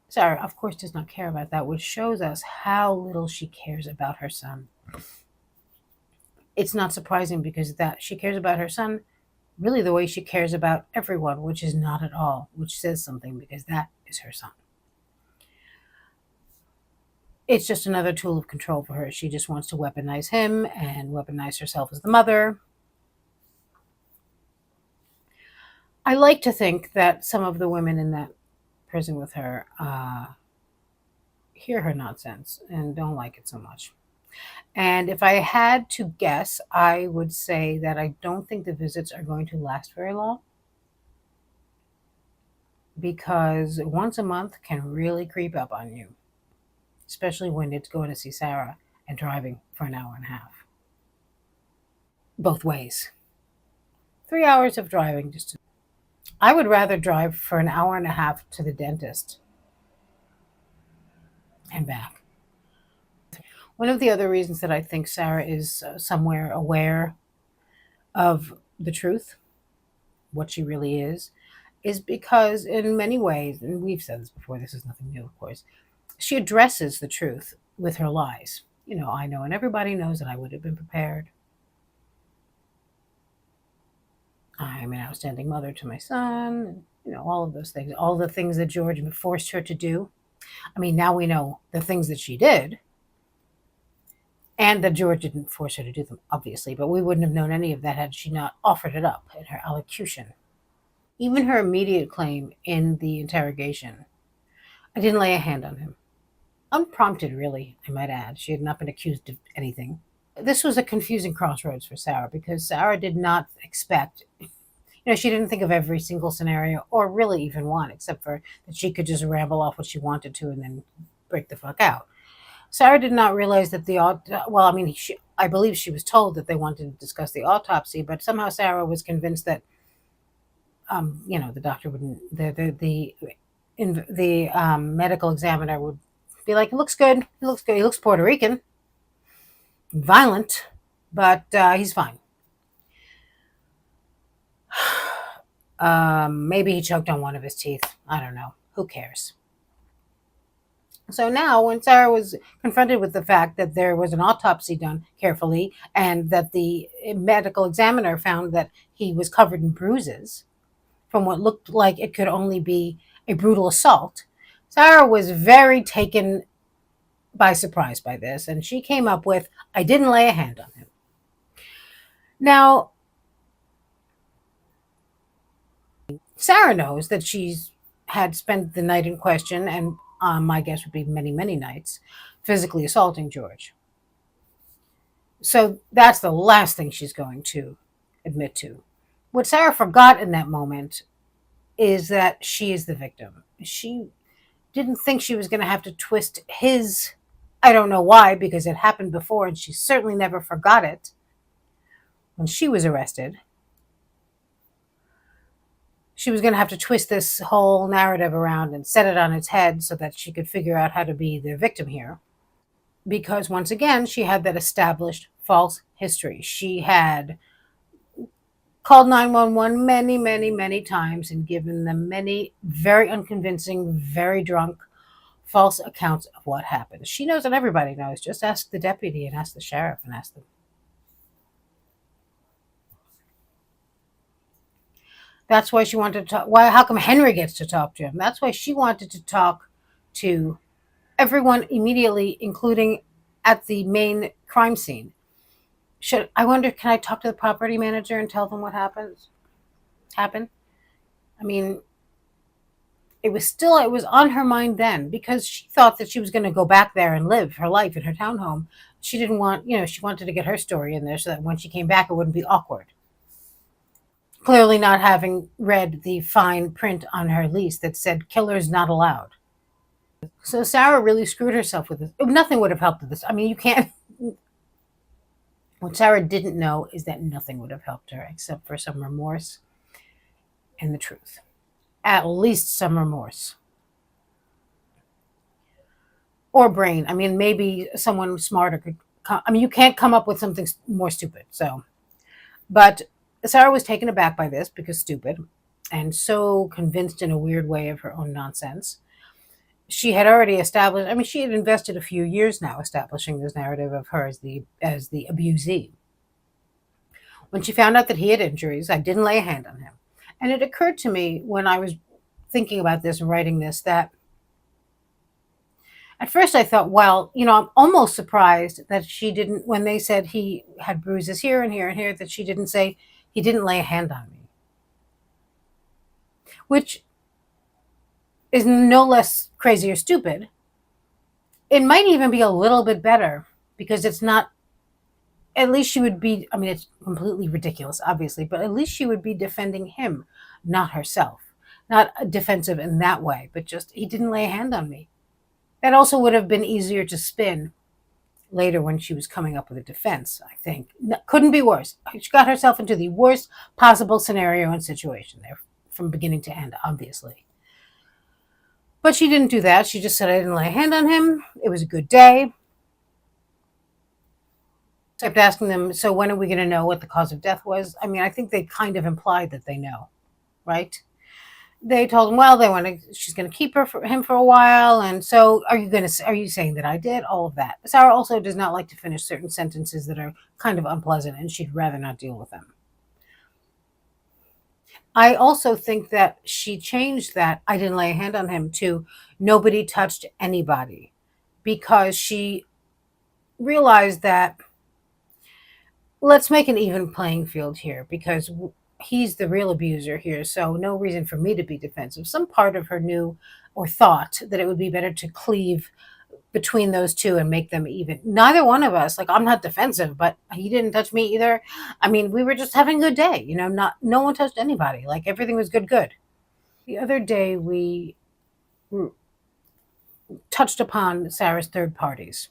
Speaker 1: Sarah, of course, does not care about that, which shows us how little she cares about her son. It's not surprising, because that she cares about her son really the way she cares about everyone, which is not at all, which says something, because that is her son. It's just another tool of control for her. She just wants to weaponize him and weaponize herself as the mother. I like to think that some of the women in that prison with her hear her nonsense and don't like it so much. And if I had to guess, I would say that I don't think the visits are going to last very long, because once a month can really creep up on you, especially when it's going to see Sarah and driving for an hour and a half. Both ways. 3 hours of driving I would rather drive for an hour and a half to the dentist and back. One of the other reasons that I think Sarah is somewhere aware of the truth, what she really is because in many ways, and we've said this before, this is nothing new, of course, she addresses the truth with her lies. I know, and everybody knows that I would have been prepared. I'm an outstanding mother to my son, all of those things, all the things that George forced her to do. I mean, now we know the things that she did, and that George didn't force her to do them, obviously, but we wouldn't have known any of that had she not offered it up in her allocution. Even her immediate claim in the interrogation, I didn't lay a hand on him. Unprompted, really, I might add. She had not been accused of anything. This was a confusing crossroads for Sarah, because Sarah did not expect, she didn't think of every single scenario, or really even one, except for that she could just ramble off what she wanted to and then break the fuck out. Sarah did not realize that well, I mean, I believe she was told that they wanted to discuss the autopsy, but somehow Sarah was convinced that, the doctor wouldn't, the medical examiner would be like, it looks good, he looks good, he looks Puerto Rican, violent, but he's fine. Maybe he choked on one of his teeth. I don't know. Who cares? So now, when Sarah was confronted with the fact that there was an autopsy done carefully and that the medical examiner found that he was covered in bruises from what looked like it could only be a brutal assault, Sarah was very taken by surprise by this, and she came up with, I didn't lay a hand on him. Now, Sarah knows that she's had spent the night in question, and my guess would be many, many nights, physically assaulting George. So that's the last thing she's going to admit to. What Sarah forgot in that moment is that she is the victim. She didn't think she was going to have to twist his, I don't know why, because it happened before and she certainly never forgot it when she was arrested. She was going to have to twist this whole narrative around and set it on its head so that she could figure out how to be the victim here. Because once again, she had that established false history. She had called 911 many, many, many times and given them many very unconvincing, very drunk, false accounts of what happened. She knows and everybody knows. Just ask the deputy and ask the sheriff and ask them. That's why she wanted to talk. Why? How come Henry gets to talk to him? That's why she wanted to talk to everyone immediately, including at the main crime scene. I wonder, can I talk to the property manager and tell them what happened? I mean, it was on her mind then because she thought that she was going to go back there and live her life in her townhome. She didn't want, she wanted to get her story in there so that when she came back, it wouldn't be awkward. Clearly not having read the fine print on her lease that said killers not allowed. So Sarah really screwed herself with this. Nothing would have helped with this. I mean, you can't. What Sarah didn't know is that nothing would have helped her except for some remorse and the truth. At least some remorse. Or brain. I mean, maybe someone smarter could. You can't come up with something more stupid. But Sarah was taken aback by this because stupid and so convinced in a weird way of her own nonsense. She had already established, she had invested a few years now establishing this narrative of her as the abusee. When she found out that he had injuries, I didn't lay a hand on him. And it occurred to me when I was thinking about this and writing this that at first I thought, well, I'm almost surprised that she didn't, when they said he had bruises here and here and here, that she didn't say he didn't lay a hand on me. Which is no less crazy or stupid. It might even be a little bit better because it's not, at least she would be, it's completely ridiculous, obviously, but at least she would be defending him, not herself. Not defensive in that way, but just, he didn't lay a hand on me. That also would have been easier to spin later when she was coming up with a defense, I think. Couldn't be worse. She got herself into the worst possible scenario and situation there from beginning to end, obviously. But she didn't do that. She just said, I didn't lay a hand on him. It was a good day. I kept asking them, so when are we going to know what the cause of death was? I think they kind of implied that they know, right? They told him, well, she's going to keep him for a while. And so are you saying that I did? All of that. Sarah also does not like to finish certain sentences that are kind of unpleasant, and she'd rather not deal with them. I also think that she changed that I didn't lay a hand on him to nobody touched anybody because she realized that let's make an even playing field here because he's the real abuser here, so no reason for me to be defensive. Some part of her knew or thought that it would be better to cleave between those two and make them even. Neither one of us, I'm not defensive, but he didn't touch me either. We were just having a good day, no one touched anybody. Everything was good. The other day we touched upon Sarah's third parties.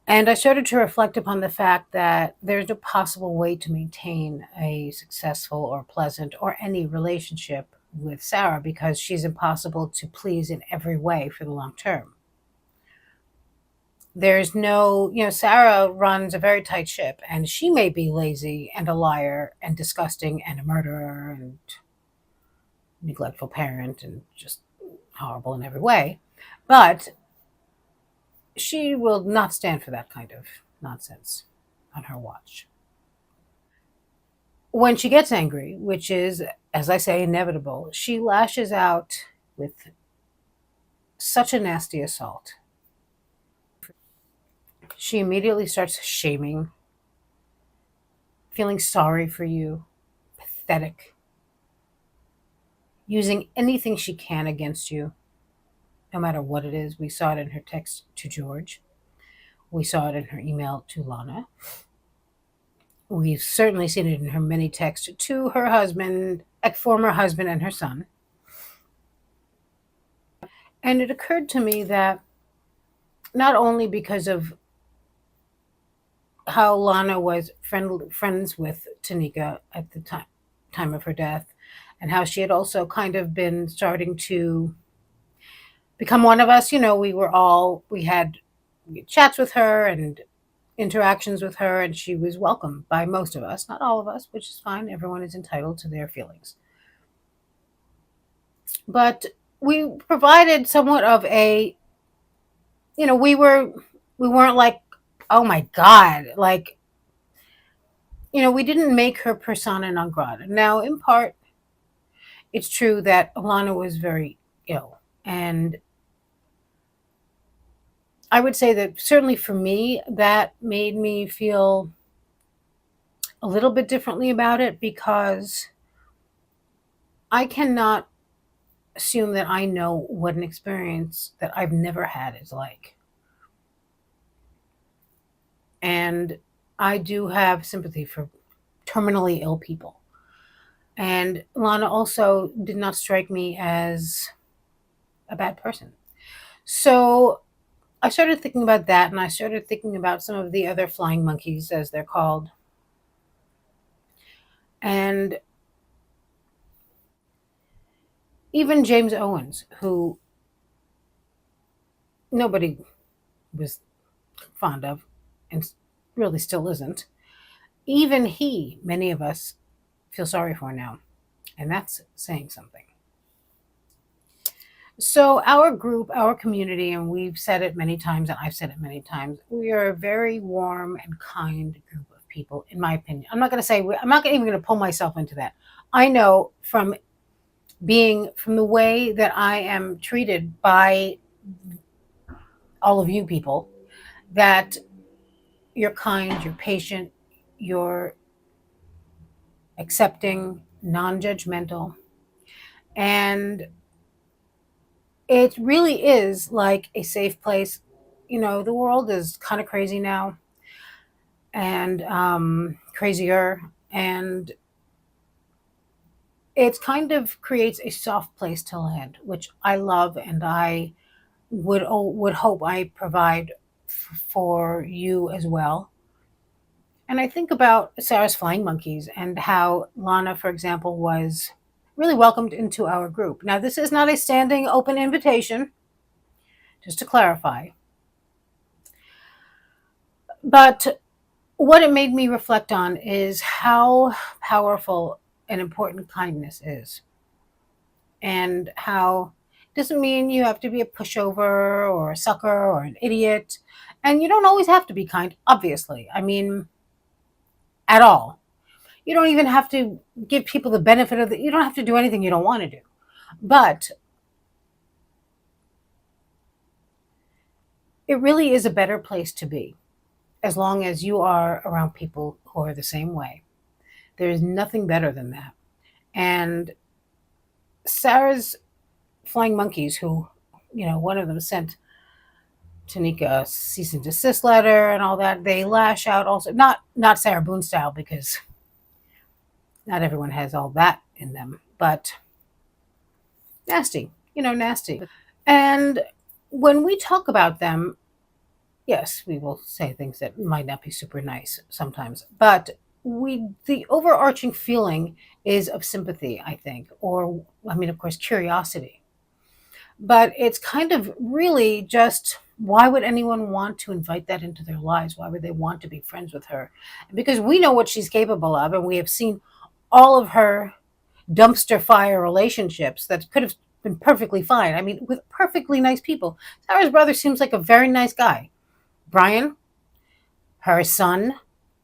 Speaker 1: And I started to reflect upon the fact that there's no possible way to maintain a successful or pleasant or any relationship with Sarah because she's impossible to please in every way for the long term. There's no, Sarah runs a very tight ship, and she may be lazy and a liar and disgusting and a murderer and neglectful parent and just horrible in every way. But she will not stand for that kind of nonsense on her watch. When she gets angry, which is, as I say, inevitable, she lashes out with such a nasty assault. She immediately starts shaming, feeling sorry for you, pathetic, using anything she can against you, no matter what it is. We saw it in her text to George. We saw it in her email to Lana. We've certainly seen it in her many texts to her husband, former husband, and her son. And it occurred to me that not only because of how Lana was friends with Tanika at the time of her death, and how she had also kind of been starting to become one of us. We had chats with her and interactions with her, and she was welcome by most of us, not all of us, which is fine. Everyone is entitled to their feelings. But we provided somewhat of a, we weren't like, oh my God, like, we didn't make her persona non grata. Now, in part, it's true that Alana was very ill. And I would say that certainly for me, that made me feel a little bit differently about it, because I cannot assume that I know what an experience that I've never had is like. And I do have sympathy for terminally ill people. And Lana also did not strike me as a bad person. So I started thinking about that, and I started thinking about some of the other flying monkeys, as they're called. And even James Owens, who nobody was fond of and really still isn't, even he, many of us feel sorry for now. And that's saying something. So our group, our community, and we've said it many times, and I've said it many times, we are a very warm and kind group of people, in my opinion. I'm not even going to pull myself into that. I know from the way that I am treated by all of you people, that you're kind, you're patient, you're accepting, non-judgmental. And it really is like a safe place. The world is kind of crazy now, and crazier, and it kind of creates a soft place to land, which I love, and I would hope I provide for you as well. And I think about Sarah's Flying Monkeys and how Lana, for example, was really welcomed into our group. Now, this is not a standing open invitation, just to clarify. But what it made me reflect on is how powerful and important kindness is. And how it doesn't mean you have to be a pushover or a sucker or an idiot. And you don't always have to be kind, obviously. I mean, at all. You don't even have to give people the benefit of you don't have to do anything you don't want to do. But it really is a better place to be, as long as you are around people who are the same way. There is nothing better than that. And Sarah's Flying Monkeys, who, one of them sent Tanika a cease and desist letter and all that, they lash out also. Not Sarah Boone style, because not everyone has all that in them, but nasty, nasty. And when we talk about them, yes, we will say things that might not be super nice sometimes, but the overarching feeling is of sympathy, I think, or I mean, of course, curiosity. But it's kind of really just, why would anyone want to invite that into their lives? Why would they want to be friends with her? Because we know what she's capable of, and we have seen all of her dumpster fire relationships that could have been perfectly fine. I mean, with perfectly nice people. Sarah's brother seems like a very nice guy. Brian, her son,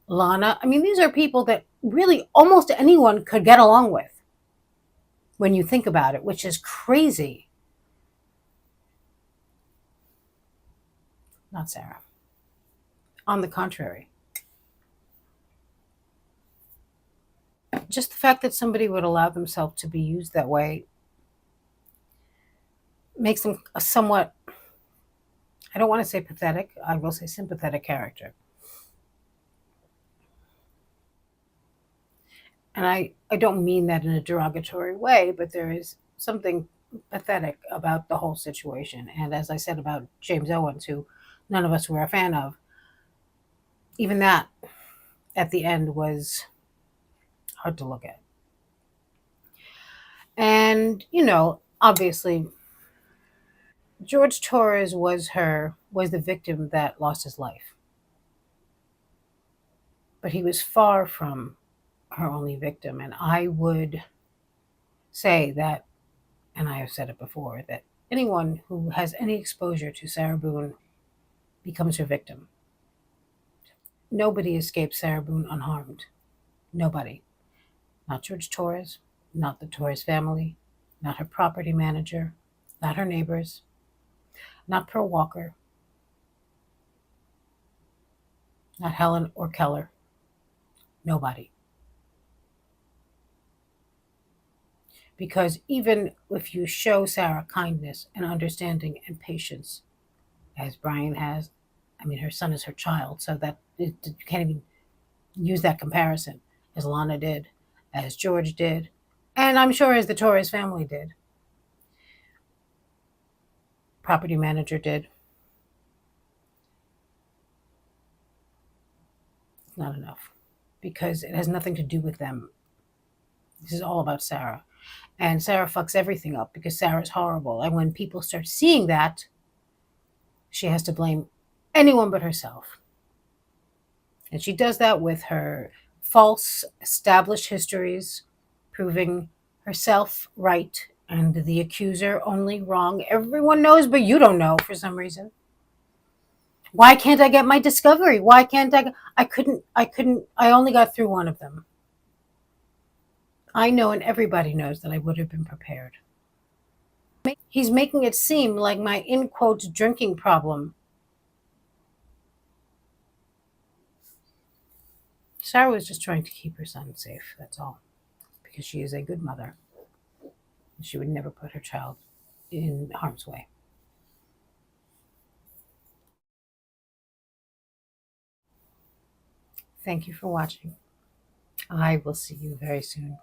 Speaker 1: Lana. I mean, these are people that really almost anyone could get along with when you think about it, which is crazy. Not Sarah. On the contrary, just the fact that somebody would allow themselves to be used that way makes them a somewhat, I don't want to say pathetic, I will say sympathetic character. And I don't mean that in a derogatory way, but there is something pathetic about the whole situation. And as I said about James Owens, who none of us were a fan of, even that at the end was hard to look at. And, obviously George Torres was the victim that lost his life. But he was far from her only victim. And I would say that, and I have said it before, that anyone who has any exposure to Sarah Boone becomes her victim. Nobody escapes Sarah Boone unharmed. Nobody. Not George Torres, not the Torres family, not her property manager, not her neighbors, not Pearl Walker, not Helen or Keller. Nobody. Because even if you show Sarah kindness and understanding and patience, as Brian has, I mean, her son is her child, so that you can't even use that comparison, as Lana did, as George did, and I'm sure as the Torres family did, property manager did. It's not enough, because it has nothing to do with them. This is all about Sarah. And Sarah fucks everything up because Sarah's horrible. And when people start seeing that, she has to blame anyone but herself. And she does that with her false established histories, proving herself right and the accuser only wrong. Everyone knows, but you don't know for some reason. Why can't I get my discovery? Why can't I couldn't, I only got through one of them. I know, and everybody knows, that I would have been prepared. He's making it seem like my, in quotes, drinking problem. Sarah was just trying to keep her son safe, that's all. Because she is a good mother. She would never put her child in harm's way. Thank you for watching. I will see you very soon.